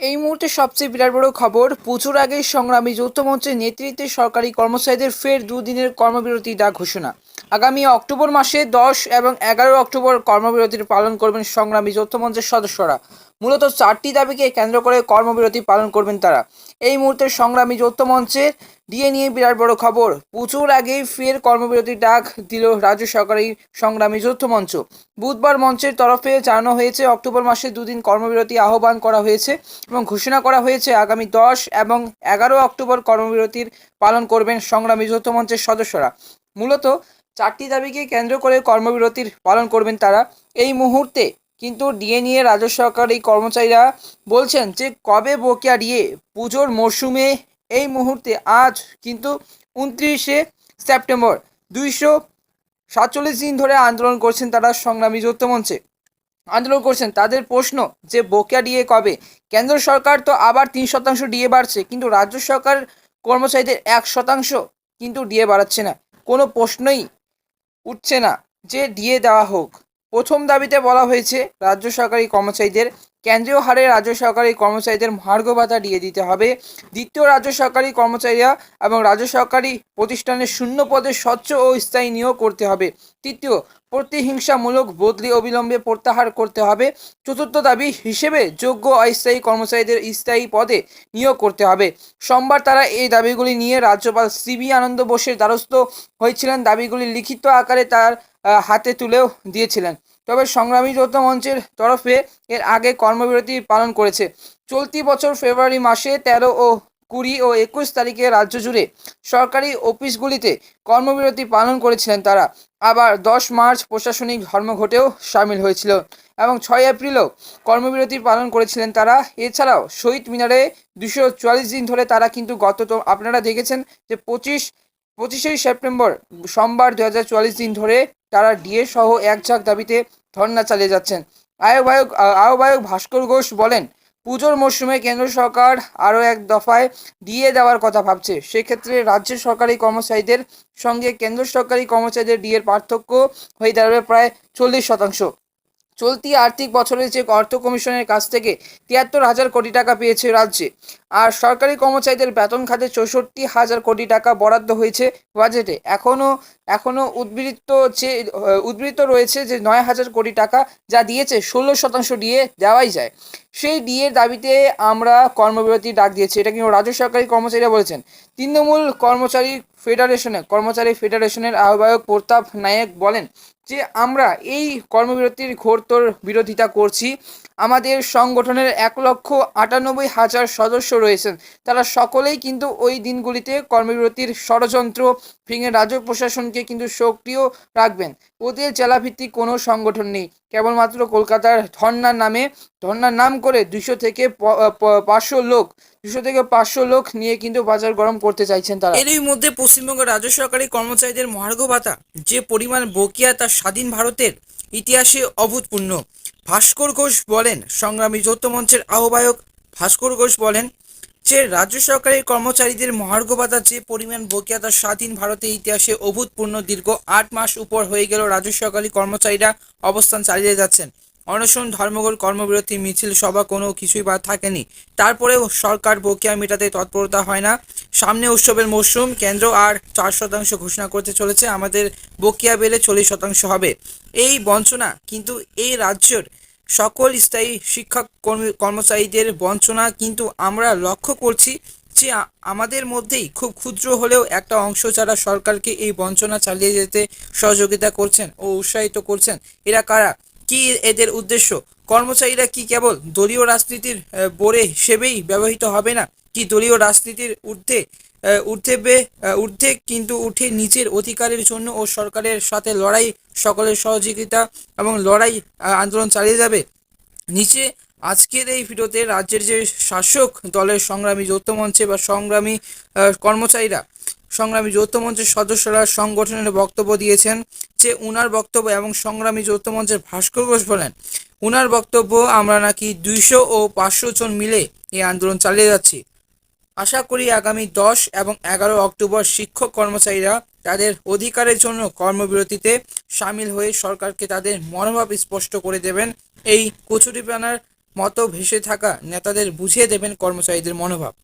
এই মুহূর্তে সবচেয়ে বিরাট বড় খবর, পুজোর আগে সংগ্রামী যৌথ মঞ্চের নেতৃত্বে সরকারি কর্মচারীদের ফের দুদিনের কর্মবিরতি ডাক ঘোষণা। আগামী অক্টোবর মাসে 10 এবং 11 অক্টোবর কর্মবিরতির পালন করবেন সংগ্রামী যৌথ মঞ্চের সদস্যরা। মূলত 4টি দাবিকে কেন্দ্র করে কর্মবিরতি পালন করবেন তারা। এই মুহূর্তে সংগ্রামী যৌথ মঞ্চের ডিএ নিয়ে বিরাট বড় খবর, পুজোর আগেই ফের কর্মবিরতির ডাক দিল রাজ্য সরকারি সংগ্রামী যৌথ মঞ্চ। বুধবার মঞ্চের তরফে জানানো হয়েছে অক্টোবর মাসে দুদিন কর্মবিরতি আহ্বান করা হয়েছে এবং ঘোষণা করা হয়েছে আগামী 10 এবং 11 অক্টোবর কর্মবিরতির পালন করবেন সংগ্রামী যৌথ মঞ্চের সদস্যরা। মূলত 4টি দাবিকে কেন্দ্র করে কর্মবিরতির পালন করবেন তারা। এই মুহূর্তে কিন্তু ডিএ নিয়ে রাজ্য সরকারি কর্মচারীরা বলছেন যে কবে বকেয়া ডিএ, পুজোর মরশুমে এই মুহূর্তে আজ কিন্তু 29শে সেপ্টেম্বর 247 দিন ধরে আন্দোলন করছেন তারা সংগ্রামী যৌথ মঞ্চে। আন্দোলন করছেন, তাদের প্রশ্ন যে বকেয়া ডিএ কবে। কেন্দ্র সরকার তো আবার 3% ডিএ বাড়ছে, কিন্তু রাজ্য সরকার কর্মচারীদের 1% কিন্তু ডিএ বাড়াচ্ছে না। কোনো প্রশ্নই উঠছে না যে ডিএ দেওয়া হোক। প্রথম দাবিতে বলা হয়েছে রাজ্য সরকারি কর্মচারীদের কেন্দ্রীয় হারে রাজ্য সরকারি কর্মচারীদের মহার্ঘ ভাতা দিয়ে দিতে হবে। দ্বিতীয়, রাজ্য সরকারি কর্মচারীরা এবং রাজ্য সরকারি প্রতিষ্ঠানের শূন্য পদে স্বচ্ছ ও স্থায়ী নিয়োগ করতে হবে। তৃতীয়, প্রতিহিংসামূলক বদলি অবিলম্বে প্রত্যাহার করতে হবে। চতুর্থ দাবি হিসেবে যোগ্য অস্থায়ী কর্মচারীদের স্থায়ী পদে নিয়োগ করতে হবে। সোমবার তারা এই দাবিগুলি নিয়ে রাজ্যপাল সিবি আনন্দ বোসের দ্বারস্থ হয়েছিলেন। দাবিগুলি লিখিত আকারে তার হাতে তুলেও দিয়েছিলেন। তবে সংগ্রামী যৌথ মঞ্চের তরফে এর আগে কর্মবিরতি পালন করেছে। চলতি বছর ফেব্রুয়ারি মাসে 13 ও 20 ও 21 তারিখে রাজ্য জুড়ে সরকারি অফিসগুলিতে কর্মবিরতি পালন করেছিলেন তারা। আবার 10 মার্চ প্রশাসনিক ধর্মঘটেও সামিল হয়েছিল এবং 6 এপ্রিলও কর্মবিরতি পালন করেছিলেন তারা। এছাড়াও শহীদ মিনারে 244 দিন ধরে তারা কিন্তু আপনারা দেখেছেন যে 25শে সেপ্টেম্বর সোমবার 244 দিন ধরে তারা ডিএ সহ এক ঝাঁক দাবিতে ধর্ণা চালিয়ে যাচ্ছেন। আহ্বায়ক ভাস্কর ঘোষ বলেন, পুজোর মরশুমে কেন্দ্র সরকার আরও এক দফায় ডিএ দেওয়ার কথা ভাবছে। সেক্ষেত্রে রাজ্যের সরকারি কর্মচারীদের সঙ্গে কেন্দ্র সরকারি কর্মচারীদের ডিএর পার্থক্য হয়ে দাঁড়াবে প্রায় 40%। চলতি আর্থিক বছরে যে অর্থ কমিশনের কাছ থেকে 73,000 কোটি টাকা পেয়েছে রাজ্যে, আর সরকারি কর্মচারীদের বেতন খাতে 64,000 কোটি টাকা বরাদ্দ হয়েছে বাজেটে। এখনো উদ্বৃত্ত রয়েছে যে 9,000 কোটি টাকা যা দিয়েছে 16% ডিএ দেওয়াই যায়। সেই ডিএর দাবিতে আমরা কর্মবিরতির ডাক দিয়েছি, এটা কিন্তু রাজ্য সরকারি কর্মচারীরা বলেছেন। তৃণমূল কর্মচারী ফেডারেশনের আহ্বায়ক প্রতাপ নায়েক বলেন যে আমরা এই কর্মবিরতির ঘোরতর বিরোধিতা করছি। আমাদের সংগঠনের 1,98,000 সদস্য রয়েছেন, তারা সকলেই কিন্তু ওই দিনগুলিতে কর্মবিরতির ষড়যন্ত্র ভেঙে রাজ্য প্রশাসনকে কিন্তু সক্রিয় রাখবেন। ওদের জেলাভিত্তিক কোনো সংগঠন নেই, কেবলমাত্র কলকাতার ধর্নার নাম করে 200 থেকে 500 লোক নিয়ে কিন্তু বাজার গরম করতে চাইছেন তারা। এরই মধ্যে পশ্চিমবঙ্গের রাজ্য সরকারি কর্মচারীদের মহার্ঘ ভাতা যে পরিমাণ বকেয়া তা স্বাধীন ভারতের ইতিহাসে অভূতপূর্ণ। ভাস্কর ঘোষ বলেন, সংগ্রামী যৌথ মঞ্চের আহ্বায়ক ভাস্কর ঘোষ বলেন যে রাজ্য সরকারি কর্মচারীদের মহার্ঘ ভাতা যে পরিমাণ বকেয়া তা স্বাধীন ভারতের ইতিহাসে অভূতপূর্ণ। দীর্ঘ 8 মাস উপর হয়ে গেল রাজ্য সরকারি কর্মচারীরা অবস্থান চালিয়ে যাচ্ছেন। অনশন, ধর্মঘট, কর্মবিরতি, মিছিল, সভা কোনো কিছুই বাদ থাকেনি। তারপরেও সরকার বকেয়া মেটাতে তৎপরতা হয় না। সামনে উৎসবের মরশুম, কেন্দ্র আর 4% ঘোষণা করতে চলেছে। আমাদের বকেয়া বেড়ে 40% হবে। এই বঞ্চনা কিন্তু এই রাজ্যের সকল স্থায়ী শিক্ষক কর্মচারীদের বঞ্চনা কিন্তু আমরা লক্ষ্য করছি যে আমাদের মধ্যেই খুব ক্ষুদ্র হলেও একটা অংশ যারা সরকারকে এই বঞ্চনা চালিয়ে যেতে সহযোগিতা করছেন ও উৎসাহিত করছেন। এরা কারা, কি এদের উদ্দেশ্য? কর্মচারীরা কি কেবল দলীয় রাজনীতির বোরে হিসেবেই ব্যবহৃত হবে না? কি দলীয় রাজনীতির ঊর্ধ্বে কিন্তু উঠে নিজের অধিকারের জন্য ও সরকারের সাথে লড়াই, সকলের সহযোগিতা এবং লড়াই আন্দোলন চালিয়ে যাবে? নিচে আজকের এই ভিডিওতে রাজ্যের যে শাসক দলের সংগ্রামী যৌথ মঞ্চে বা সংগ্রামী যৌথ মঞ্চের সদস্যরা সংগঠনের বক্তব্য দিয়েছেন যে উনার বক্তব্য এবং সংগ্রামী যৌথ মঞ্চের ভাস্কর ঘোষ বলেন উনার বক্তব্য, আমরা নাকি 200 ও 500 জন মিলে এই আন্দোলন চালিয়ে যাচ্ছি। আশা করি আগামী 10 এবং 11 অক্টোবর শিক্ষক কর্মচারীরা তাদের অধিকারের জন্য কর্মবিরতিতে সামিল হয়ে সরকারকে তাদের মনোভাব স্পষ্ট করে দেবেন। এই কচুরিপানার মতো ভেসে থাকা নেতাদের বুঝিয়ে দেবেন কর্মচারীদের মনোভাব।